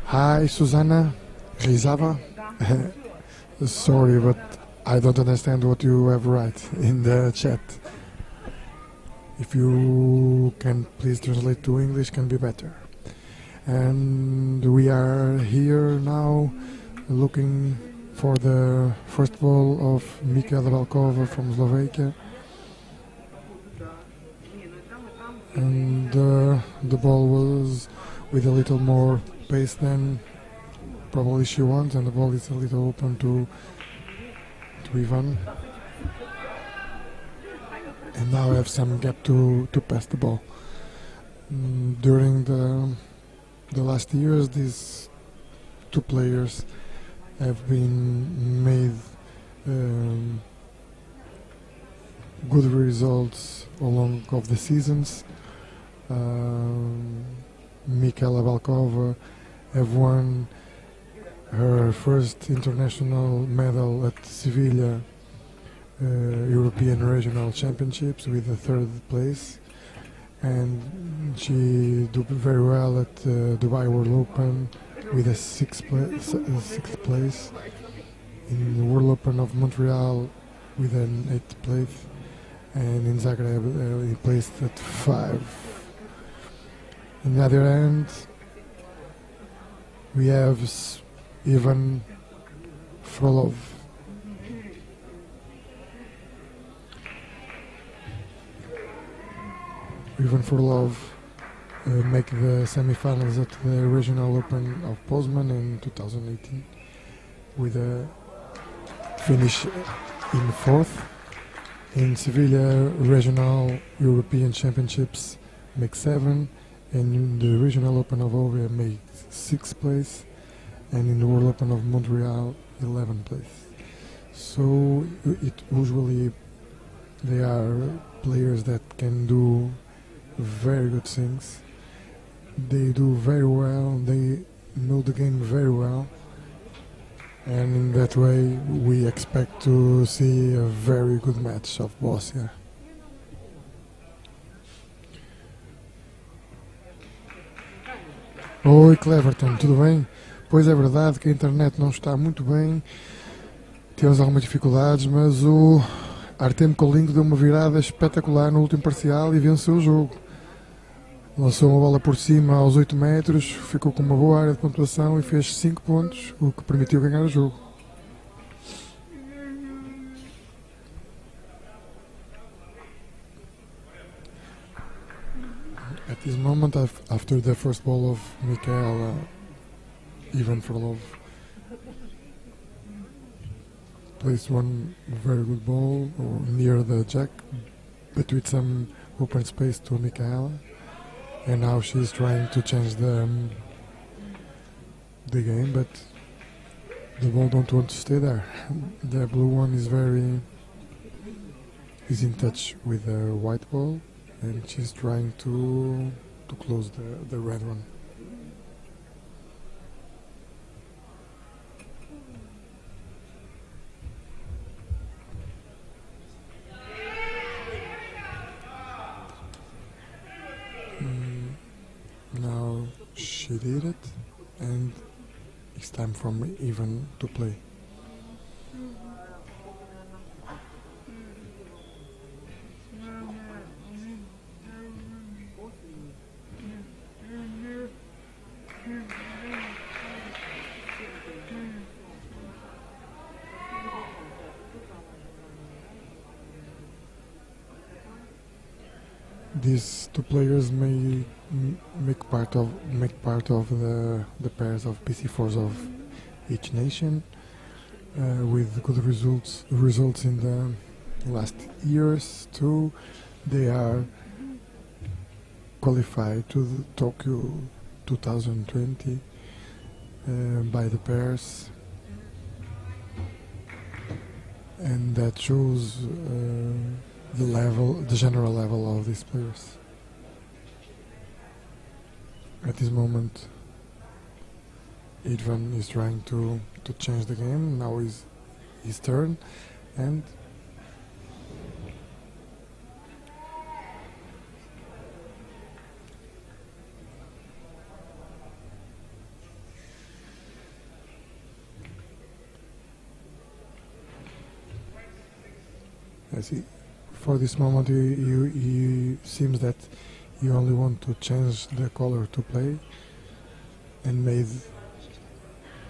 Hi, Susanna Rizava. Sorry, but I don't understand what you have write in the chat. If you can please translate to English, can be better. And we are here now looking for the first ball of Michaela Balcová from Slovakia. And the ball was with a little more pace than probably she wants, and the ball is a little open to Ivan. And now I have some gap to pass the ball. During the last years, these two players have been made good results along of the seasons. Michaela Balcová have won her first international medal at Sevilla European Regional Championships with the third place, and she did very well at Dubai World Open with a sixth place, in the World Open of Montreal with an 8th place, and in Zagreb he placed at 5. On the other hand, we have Ivan Frolov. Ivan Frolov make the semi-finals at the Regional Open of Poznan in 2018 with a finish in 4th. In Sevilla Regional European Championships make 7, and in the Regional Open of Póvoa make 6th place, and in the World Open of Montreal 11th place. So it usually they are players that can do very good things. They do very well, they know the game very well, and in that way we expect to see a very good match of Boccia. Oi Cleverton, tudo bem? Pois é verdade que a internet não está muito bem, temos algumas dificuldades, mas o Artem Kolinko deu uma virada espetacular no último parcial e venceu o jogo. Lançou uma bola por cima aos 8 metros, ficou com uma boa área de pontuação e fez 5 pontos, o que permitiu ganhar o jogo. At this moment, after the first ball of Michaela, Ivan Frolov placed one very good ball near the jack, but with some open space to Michaela. And now she's trying to change the game, but the ball don't want to stay there. The blue one is in touch with the white ball, and she's trying to close the red one. Now she did it, and it's time for Ivan to play. These two players may make part of the pairs of BC4s of each nation, with good results in the last years too. They are qualified to the Tokyo 2020 by the pairs, and that shows the general level of these players. At this moment, Ivan is trying to change the game. Now is his turn, and I see. For this moment, you seems that you only want to change the color to play, and made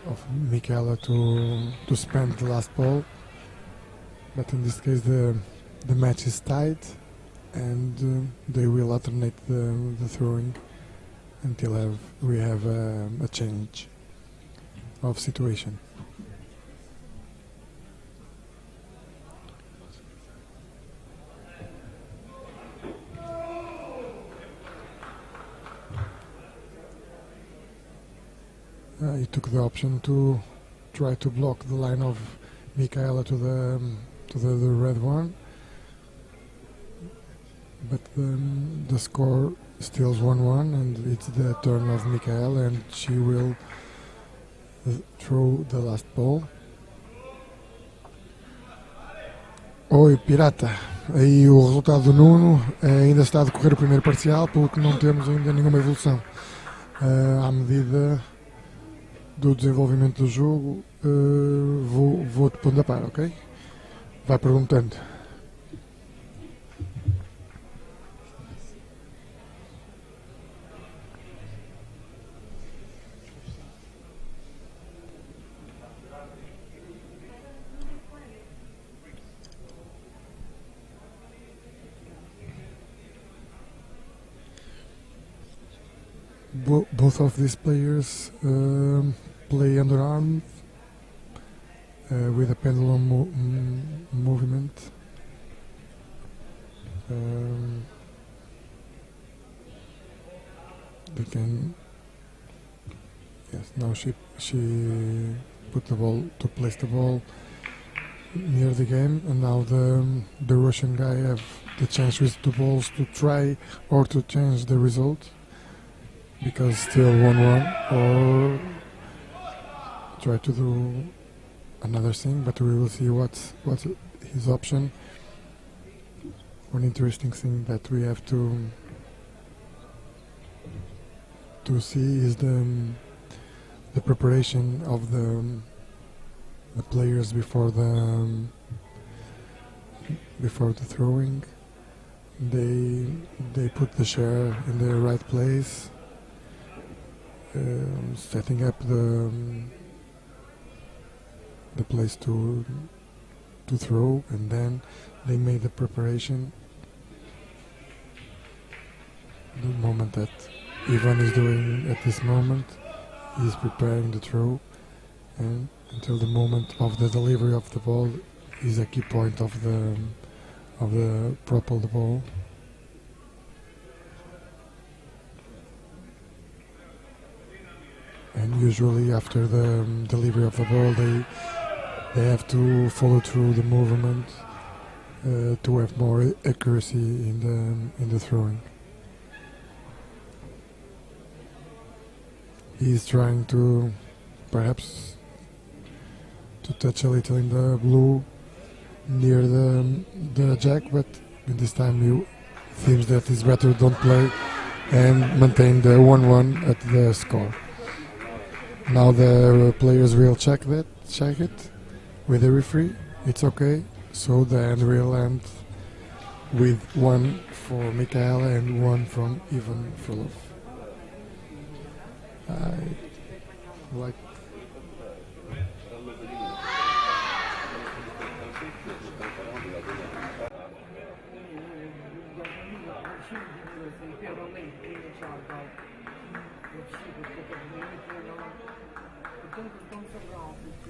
of Michaela to spend the last ball. But in this case, the match is tight, and they will alternate the throwing until we have a change of situation. He took the option to try to block the line of Michaela to the red one, but the score still is 1-1, and it's the turn of Michaela, and she will throw the last ball. Oi, Pirata. Aí o resultado do Nuno ainda está a decorrer o primeiro parcial, pelo que não temos ainda nenhuma evolução. À medida do desenvolvimento do jogo, vou-te pondo a par, ok? Vai perguntando. Both of these players play underarm with a pendulum movement. They can. Yes. Now she put the ball to place the ball near the game, and now the Russian guy have the chance with two balls to try or to change the result, because still 1-1, or try to do another thing, but we will see what's his option. One interesting thing that we have to see is the preparation of the players before the throwing. They put the share in the right place, setting up the place to throw, and then they made the preparation. The moment that Ivan is doing at this moment, he's preparing the throw, and until the moment of the delivery of the ball is a key point of the prop of the ball. And usually after the delivery of the ball, they have to follow through the movement to have more accuracy in the throwing. He's trying to perhaps to touch a little in the blue near the jack, but in this time it seems that it's better don't play and maintain the 1-1 at the score. Now the players will check it with the referee. It's okay, so the end will end with 1 for Michaela and 1 from Ivan Frolov. Like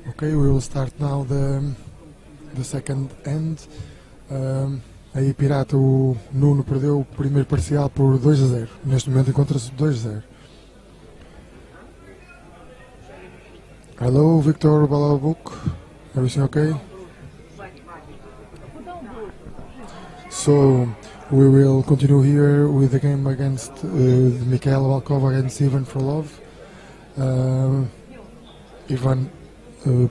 okay, we will start now the second end. Aí Pirata, o Nuno perdeu o primeiro parcial por 2-0. Neste momento encontra-se 2-0. Hello, Victor Balabuk. Everything okay? So we will continue here with the game against Michaela Balcová against Ivan Frolov. Ivan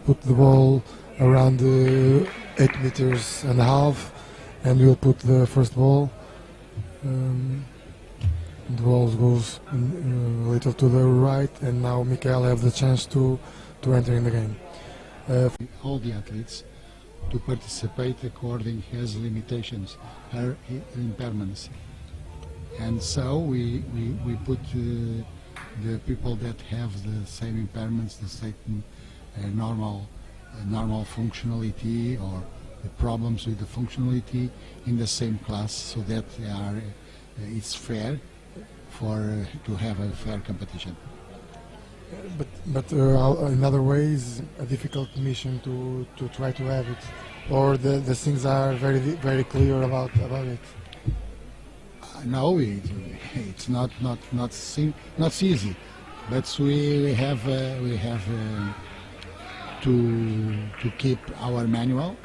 put the ball around 8 meters and a half, and we'll put the first ball. The ball goes a little to the right, and now Michaela have the chance to enter in the game. All the athletes to participate according his limitations, her impairments. And so we put the people that have the same impairments, the same normal functionality or the problems with the functionality in the same class, so that they are, it's fair for to have a fair competition. But in other ways, a difficult mission to try to have it, or the things are very clear about it. No, it's not easy, but we have to keep our manual.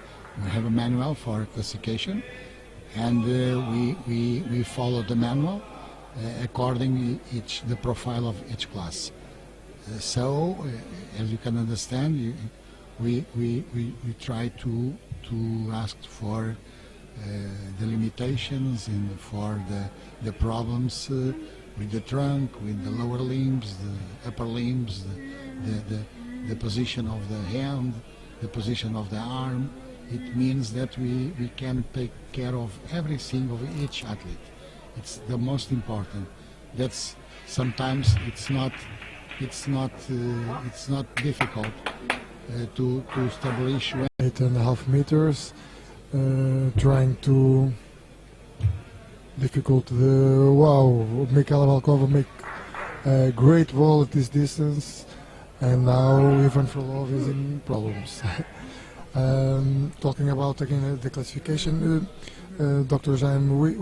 We have a manual for classification, and we follow the manual according the profile of each class. So, as you can understand, we try to ask for the limitations and for the problems with the trunk, with the lower limbs, the upper limbs, the position of the hand, the position of the arm. It means that we can take care of everything of each athlete. It's the most important. That's sometimes it's not difficult to establish. 8.5 meters, trying to difficult. Wow, Michaela Balcová make a great wall at this distance, and now even Frolov is in problems. Talking about again the classification, Dr. Jaime,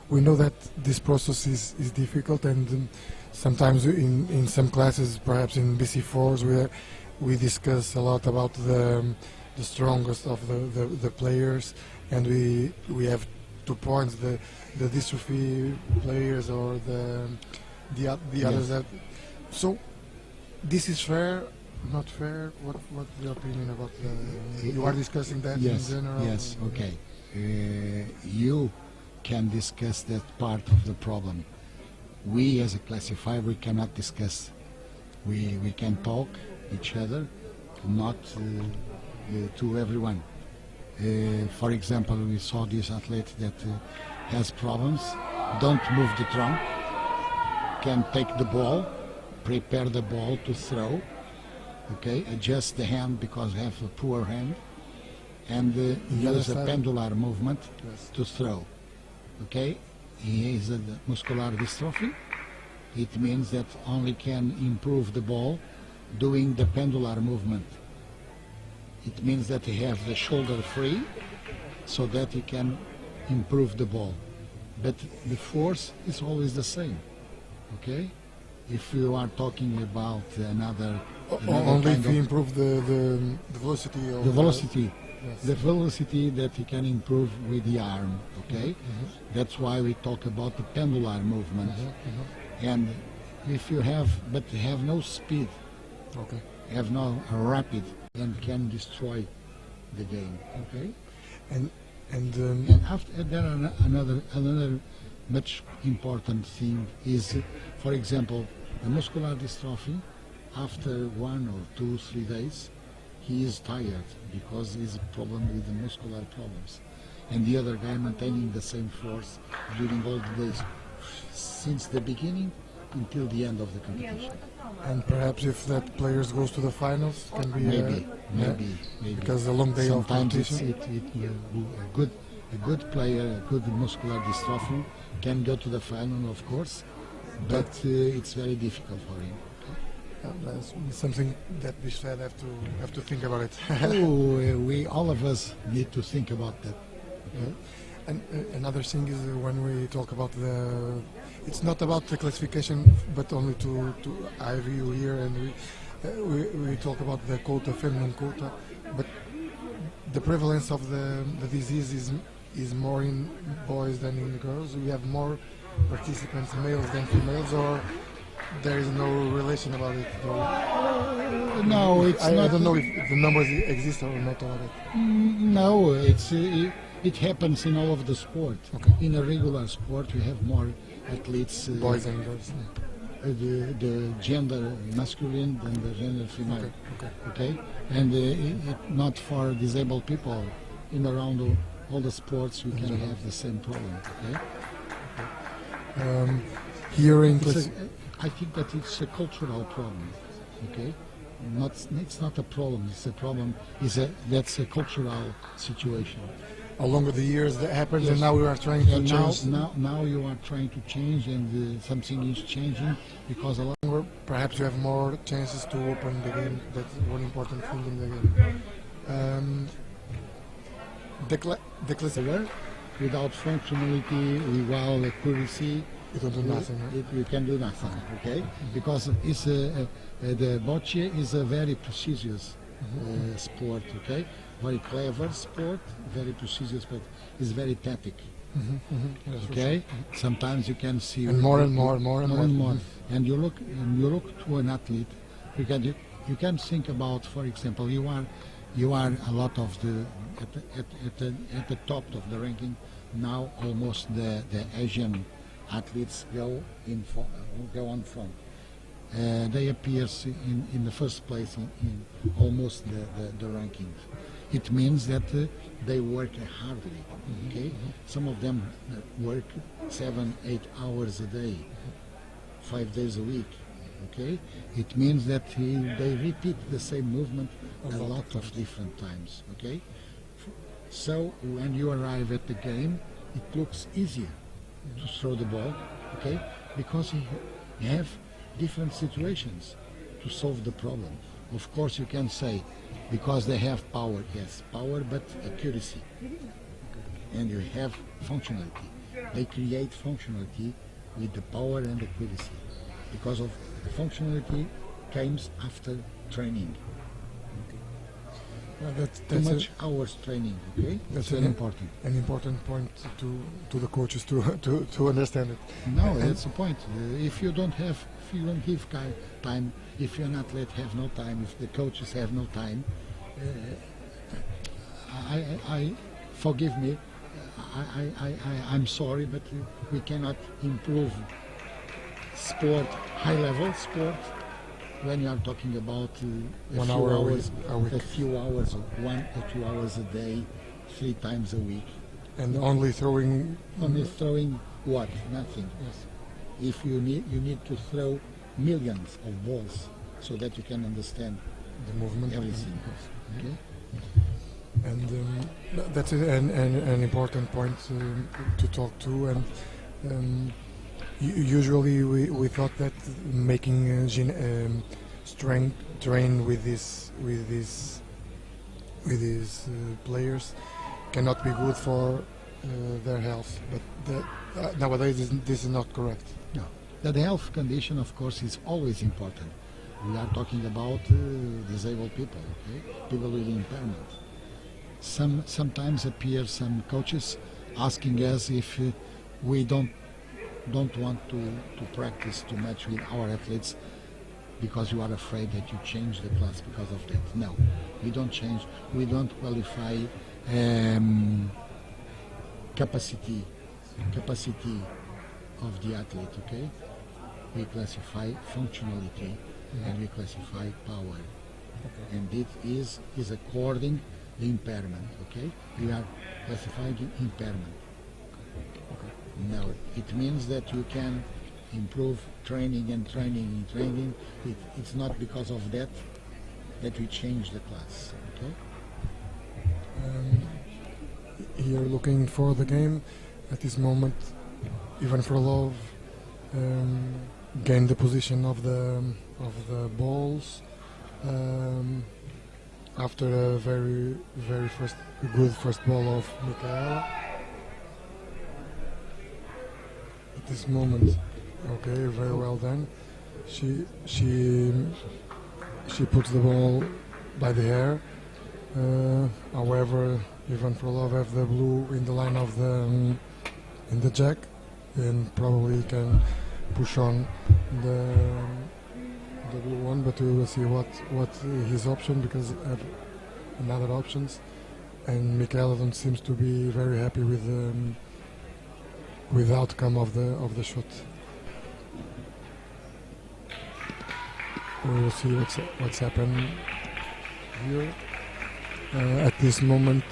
we know that this process is difficult, and sometimes in some classes, perhaps in BC4s, we discuss a lot about the strongest of the players, and we have 2 points, the dystrophy players or the others. That, so this is fair, not fair? What's your opinion about you are discussing that in general? Yes, okay. You can discuss that part of the problem. We as a classifier, we cannot discuss. We can talk each other, not to everyone. For example, we saw this athlete that has problems, don't move the trunk, can take the ball, prepare the ball to throw, okay, adjust the hand because have a poor hand, and use a pendular movement to throw, okay. He is a muscular dystrophy. It means that only can improve the ball doing the pendular movement. It means that he has the shoulder free so that he can improve the ball. But the force is always the same, okay? If you are talking about another only if you improve the velocity of the velocity. Yes. The velocity that you can improve with the arm, okay? That's why we talk about the pendular movement. And if you have no speed, okay, have no rapid, and can destroy the game, okay? And after there another much important thing is, for example, the muscular dystrophy. After 1 or 2, 3 days, he is tired because he has a problem with the muscular problems, and the other guy maintaining the same force during all the days, since the beginning until the end of the competition. And perhaps if that players goes to the finals, can be maybe because a long day of competition. A good player, a good muscular dystrophy can go to the final, of course, but it's very difficult for him. That's something that BISFed have to think about it. We all of us need to think about that. And another thing is when we talk about it's not about the classification, but only to I have you here, and we talk about the quota, feminine quota, but the prevalence of the disease is more in boys than in girls. We have more participants, males than females, or there is no relation about it? No, it's not. I don't know if the numbers exist or not about it. No, it happens in all of the sport. Okay. In a regular sport, we have more athletes. Boys and girls. the gender masculine and the gender female. Okay. Okay, and not for disabled people. In around all the sports, we can have the same problem. Okay. Here in I think that it's a cultural problem. Okay, it's not a problem. It's a problem. That's a cultural situation. along with the years that happened, Yes. and now we are trying to And change. now you are trying to change, and something is changing because a lot. Perhaps you have more chances to open the game. That's one important thing in the game. The class, Without functionality, without accuracy, you don't do nothing. Right? you can do nothing. Okay, because it's the bocce is a very precious sport. Okay, very clever sport, very precious, but it's very tactic. Yes, for Okay, sometimes you can see And more and more. and you look to an athlete. You can think about, for example, you are a lot of the at the top of the ranking now. Almost the Asian athletes go on front. They appear in the first place in almost the rankings. It means that they work hardly. Okay, some of them work 7-8 hours a day, 5 days a week. Okay, it means that they repeat the same movement a lot of different times. Okay, so when you arrive at the game, it looks easier to throw the ball. Okay, because you have different situations to solve the problem. Of course, you can say because they have power, yes, power, but accuracy, and you have functionality. They create functionality with the power and accuracy. Because of functionality comes after training. That's Too much hours training. Okay, That's very important. An important point to the coaches to understand it. No, that's the point. If you don't give time, if an athlete have no time, if the coaches have no time, I forgive me. I'm sorry, but we cannot improve sport, high level sport, when you are talking about a 1 few hour hours, a week. a few hours, 1 or 2 hours a day, 3 times a week. And only throwing. Only throwing what? Nothing. Yes. If you need to throw millions of balls so that you can understand The movement. everything. Okay? And that's an important point to talk to. And usually we thought that making strength train with these players cannot be good for their health. But nowadays this is not correct. No. The health condition, of course, is always important. We are talking about disabled people, okay? People with impairment. Sometimes appear some coaches asking us if we don't want to practice too much with our athletes because you are afraid that you change the class because of that. No, we don't change. We don't qualify capacity of the athlete. Okay, we classify functionality and we classify power, and it is according the impairment. Okay, we are classifying impairment. No, it means that you can improve training and training. It's not because of that we change the class. Okay. Here, looking for the game at this moment, Ivan Frolov gained the position of the balls after a very good first ball of Michaela. This moment, okay, very well done. She puts the ball by the hair. However, Ivan Frolov have the blue in the line of in the jack, and probably can push on the blue one. But we will see what his option, because have another options, and Michaela don't seems to be very happy with the outcome of the shot. we'll see what's happened here at this moment.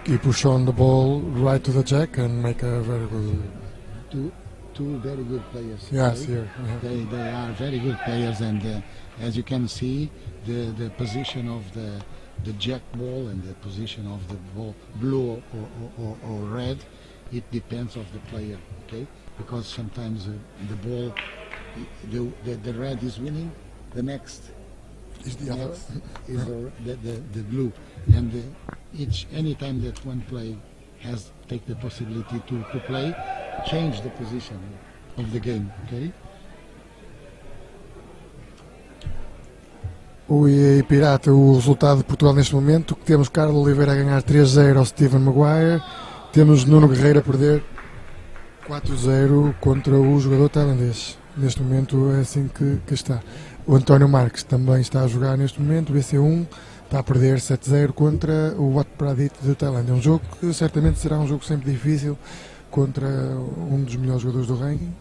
He pushed on the ball right to the jack and make a very good. Two very good players. Yes, okay? here. They are very good players, and as you can see, the position of the jack ball and the position of the ball, blue or red, it depends of the player. Okay, because sometimes the ball, the red is winning, the next Is the other. next is the blue, and any time that one play has take the possibility to play, change the position of the game. Okay. O Pirata, o resultado de Portugal neste momento, temos Carlos Oliveira a ganhar 3-0 ao Steven Maguire, temos Nuno Guerreiro a perder 4-0 contra o jogador tailandês. Neste momento é assim que está. O António Marques também está a jogar neste momento, o BC1 está a perder 7-0 contra o Wat Pradit de Tailândia. É um jogo que certamente será um jogo sempre difícil contra um dos melhores jogadores do ranking.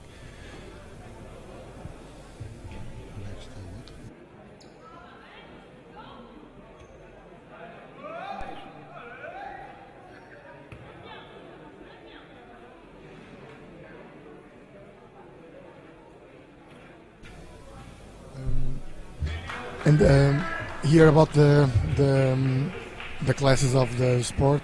And here about the classes of the sport,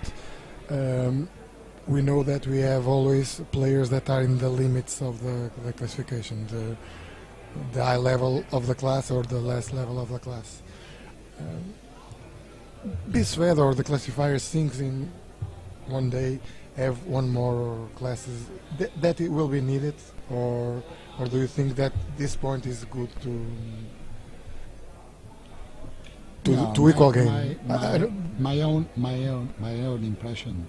we know that we have always players that are in the limits of the classification, the high level of the class or the last level of the class. BISFed or the classifiers thinks in one day have one more classes that it will be needed, or do you think that this point is good to equal game? My own impression.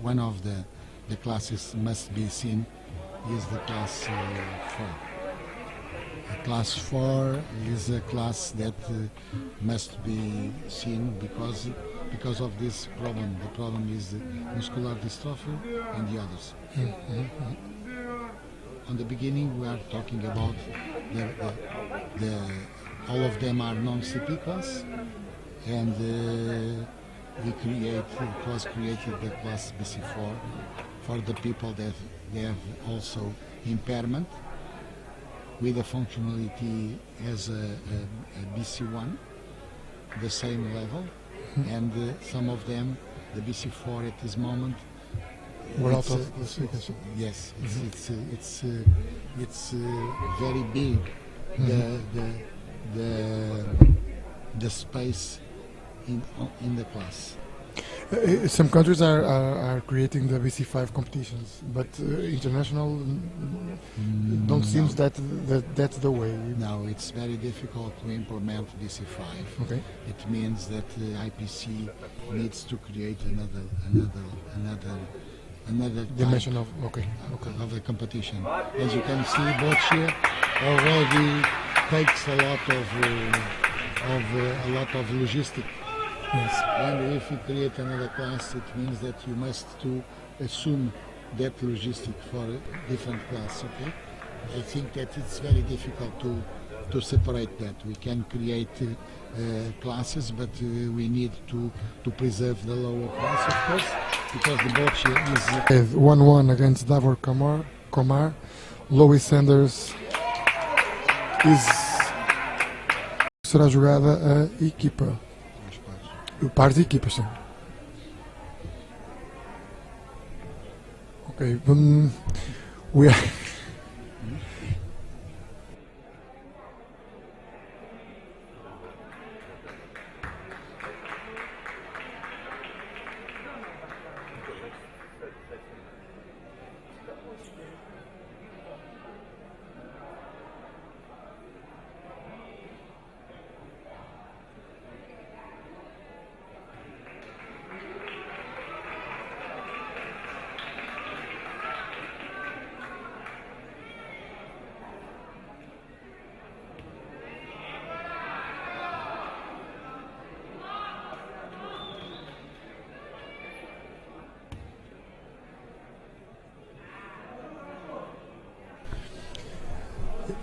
One of the classes must be seen is the class 4. Class 4 is a class that must be seen because of this problem. The problem is muscular dystrophy and the others. On the beginning, we are talking about all of them are non-CP class, and it was created the class BC4 for the people that they have also impairment with a functionality as a BC1, the same level, and some of them, the BC4 at this moment, we're out of classification. Yes, it's very big. The space in the class. Some countries are creating the BC5 competitions, but international don't seem that that's the way. No, it's very difficult to implement BC5. Okay. It means that IPC needs to create another dimension type of of the competition. As you can see, Boccia already takes a lot of logistic. Yes. And if you create another class, it means that you must to assume that logistic for a different class. Okay, I think that it's very difficult to separate that. We can create classes, but we need to preserve the lower class, of course, because the Boccia is 1-1 against Davor Komar. Louis Sanders será jogada a equipa. Pares de equipas, sim. Ok, we are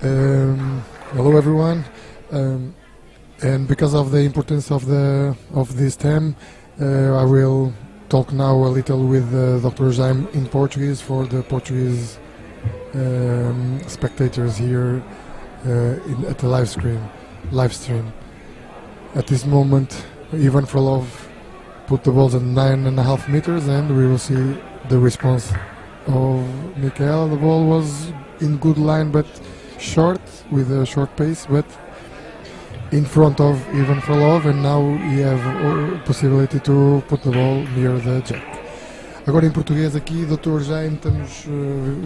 Hello everyone, and because of the importance of this term, I will talk now a little with Dr. Jaime in Portuguese for the Portuguese spectators here at the live stream. At this moment, Ivan Frolov put the balls at 9.5 meters, and we will see the response of Michaela. The ball was in good line, but short, with a short pace, but in front of Ivan Frolov, and now he have a possibility to put the ball near the jack. Agora em português aqui, Dr. Jaime, estamos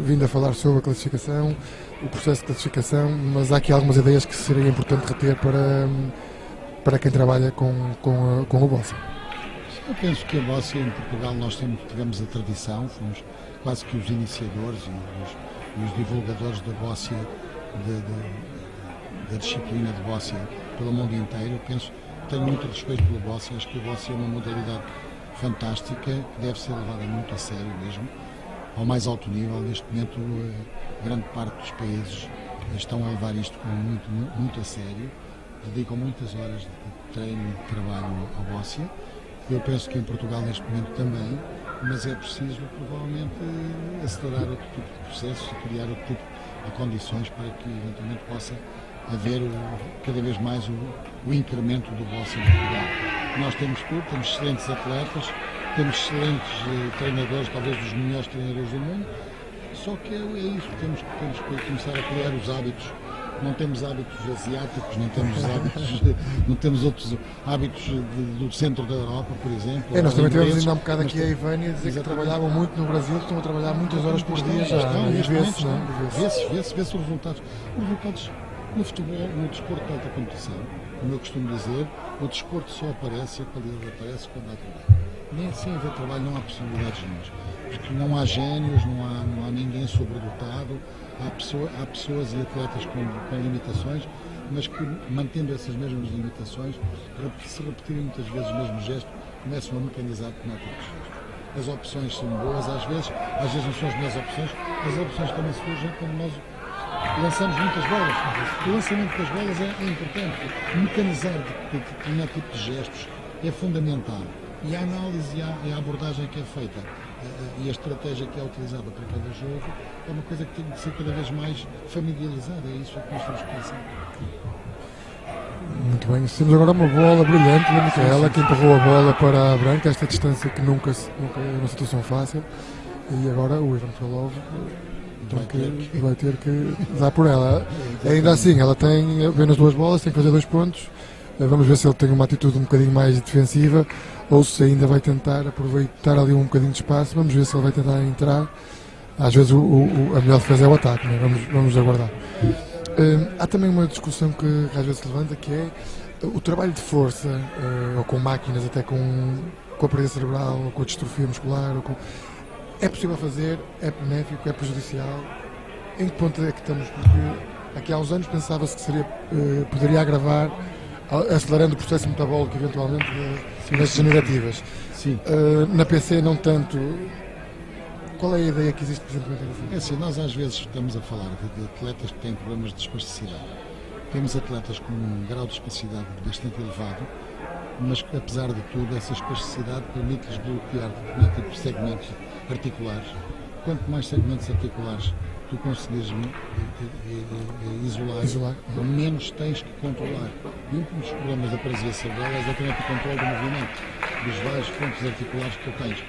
vindo a falar sobre a classificação, o processo de classificação, mas há aqui algumas ideias que seria importante reter para quem trabalha com o Boccia. Eu penso que a Boccia em Portugal nós tivemos a tradição, fomos quase que os iniciadores e os divulgadores da Boccia, da disciplina de Boccia pelo mundo inteiro. Eu penso, tenho muito respeito pela Boccia, acho que a Boccia é uma modalidade fantástica, que deve ser levada muito a sério mesmo, ao mais alto nível. Neste momento, grande parte dos países estão a levar isto muito a sério, dedicam muitas horas de treino e de trabalho à Boccia. Eu penso que em Portugal neste momento também, mas é preciso provavelmente acelerar outro tipo de processos e criar outro tipo de condições para que eventualmente possa haver cada vez mais o incremento do Boccia em Portugal. Nós temos tudo, temos excelentes atletas, temos excelentes treinadores, talvez dos melhores treinadores do mundo, só que é isso, temos que começar a criar os hábitos. Não temos hábitos asiáticos, não temos outros hábitos do centro da Europa, por exemplo. Nós também tivemos ainda um bocado aqui a Ivânia dizer que trabalhavam muito no Brasil, que estão a trabalhar muitas horas por dia já. Vê-se os resultados. Os resultados no futebol, no desporto de alta competição, como eu costumo dizer, o desporto só aparece e a qualidade aparece quando há trabalho. Nem sem haver trabalho não há possibilidades nenhumas. Porque não há génios, não há ninguém sobredotado. Há pessoas e atletas com limitações, mas que, mantendo essas mesmas limitações, se repetirem muitas vezes o mesmo gesto, começam a mecanizar como é que é. As opções são boas, às vezes não são as melhores opções, as opções também surgem quando nós lançamos muitas bolas. O lançamento das bolas é importante. Mecanizar determinado tipo de gestos é fundamental. E a análise e a abordagem que é feita e a estratégia que é utilizada para cada jogo é uma coisa que tem de ser cada vez mais familiarizada. É isso que nós temos que pensar. Muito bem, temos agora uma bola brilhante da Michaela, que empurrou a bola para a branca, esta distância que nunca é uma situação fácil, e agora o Ivan Frolov vai ter que dar por ela. Ainda assim, ela tem apenas 2 bolas, tem que fazer 2 pontos. Vamos ver se ele tem uma atitude um bocadinho mais defensiva ou se ainda vai tentar aproveitar ali um bocadinho de espaço. Vamos ver se ele vai tentar entrar. Às vezes a melhor defesa é o ataque, né? Vamos aguardar. Há também uma discussão que às vezes se levanta, que é o trabalho de força, ou com máquinas, até com a perda cerebral, ou com a distrofia muscular. É possível fazer? É benéfico? É prejudicial? Em que ponto é que estamos? Porque aqui há uns anos pensava-se que poderia agravar, acelerando o processo metabólico eventualmente das degenerativas. Sim. Na PC não tanto. Qual é a ideia que existe presentemente? É assim, nós às vezes estamos a falar de atletas que têm problemas de espasticidade. Temos atletas com um grau de espasticidade bastante elevado, mas apesar de tudo essa espasticidade permite-lhes bloquear determinado tipo de segmentos articulares. Quanto mais segmentos articulares tu conseguires isolar, menos tens que controlar. E um dos problemas da paralisia cerebral é exatamente o controle do movimento, dos vários pontos articulares que tu tens.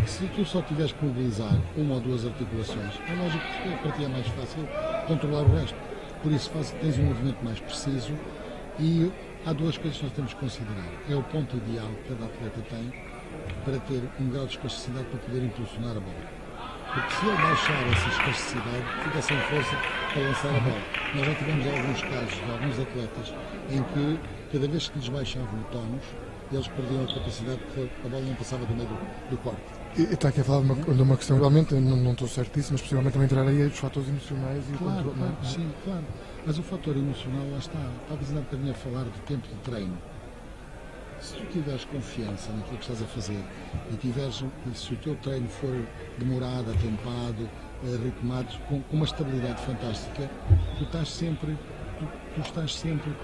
Se tu só tiveres que mobilizar 1 ou 2 articulações, é lógico que para ti é mais fácil controlar o resto. Por isso tens um movimento mais preciso e há 2 coisas que nós temos que considerar. É o ponto ideal que cada atleta tem para ter um grau de espasticidade para poder impulsionar a bola. Porque se ele baixar essa espasticidade, fica sem força para lançar a bola. Nós já tivemos alguns casos de alguns atletas em que, cada vez que lhes baixavam o tónus, eles perdiam a capacidade porque a bola não passava do meio do corpo. E está aqui a falar de uma questão, realmente, não estou certíssimo, mas possivelmente também entrar aí os fatores emocionais e claro, o controle. Claro, sim, claro. Mas o fator emocional, lá está. Estavas ainda um bocadinho a falar do tempo de treino. Se tu tiveres confiança naquilo que estás a fazer e se o teu treino for demorado, atempado, ritmados, com uma estabilidade fantástica. Tu estás sempre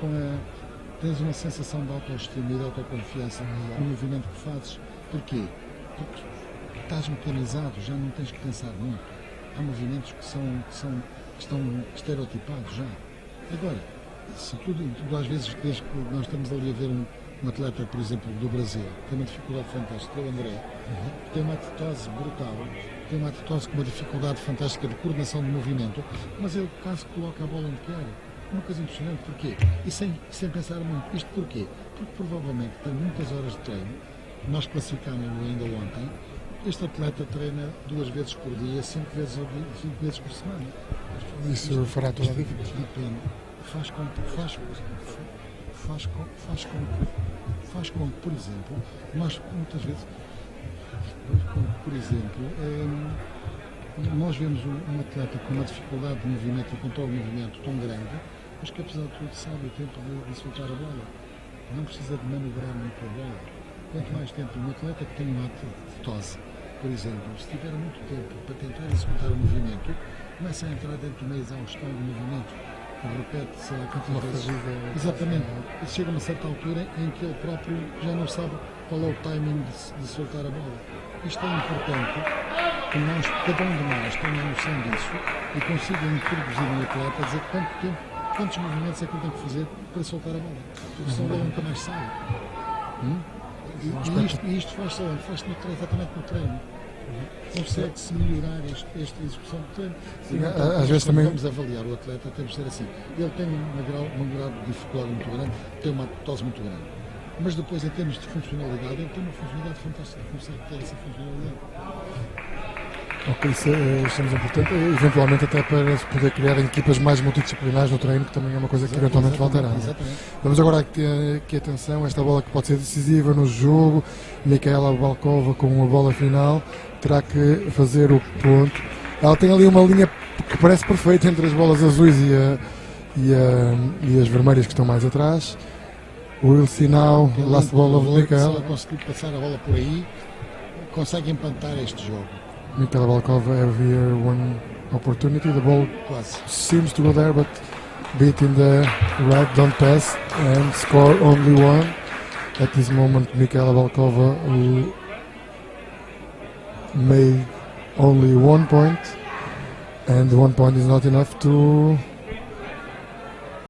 com tens uma sensação de autoestima e de autoconfiança no movimento que fazes. Porquê? Porque estás mecanizado, já não tens que pensar muito. Há movimentos que estão estereotipados já. Agora, se tu às vezes desde que nós estamos ali a ver um atleta, por exemplo, do Brasil, que tem uma dificuldade fantástica, o André, que tem uma atletose brutal, tem uma atletose com uma dificuldade fantástica de coordenação de movimento, mas ele quase coloca a bola onde quer. Uma coisa impressionante, porquê? E sem pensar muito. Isto porquê? Porque provavelmente tem muitas horas de treino. Nós classificámos-lo ainda ontem. Este atleta treina 2 vezes por dia, 5 vezes por semana. Isso fará toda a diferença. Faz com que, por exemplo, nós muitas vezes, por exemplo, nós vemos um atleta com uma dificuldade de movimento e controle de movimento tão grande, mas que apesar de tudo sabe o tempo de soltar a bola. Não precisa de manobrar muito a bola. Quanto mais tempo um atleta que tem uma atletose, por exemplo, se tiver muito tempo para tentar executar o movimento, começa a entrar dentro de uma exaustão do movimento. Repete-se a quantidade de vezes. Exatamente. E chega a uma certa altura em que ele próprio já não sabe qual é o timing de soltar a bola. Isto é importante que cada um de nós tenha a noção disso e consiga introduzir no atleta, dizer quantos movimentos é que ele tem que fazer para soltar a bola. Porque senão ele nunca mais sai. E isto faz-se onde? Faz-se exatamente no treino. Consegue-se melhorar esta execução de treino. Às vezes também vamos avaliar o atleta, temos de ser assim. Ele tem um grau de dificuldade muito grande, tem uma atletose muito grande. Mas depois, em termos de funcionalidade, ele tem uma funcionalidade fantástica, consegue ter essa funcionalidade. Ok, isso é importante, eventualmente até para se poder criar equipas mais multidisciplinares no treino, que também é uma coisa que eventualmente faltará. Vamos agora aqui atenção, esta bola que pode ser decisiva no jogo. Michaela Balcová com a bola final terá que fazer o ponto. Ela tem ali uma linha que parece perfeita entre as bolas azuis e as vermelhas que estão mais atrás. We'll see now, last ball of Michaela. Se ela conseguir passar a bola por aí, consegue empatar este jogo. Michaela Balcová have here one opportunity. The ball seems to go there, but beat in the right, don't pass and score only one. At this moment, Michaela Balcová made only 1 point, and 1 point is not enough to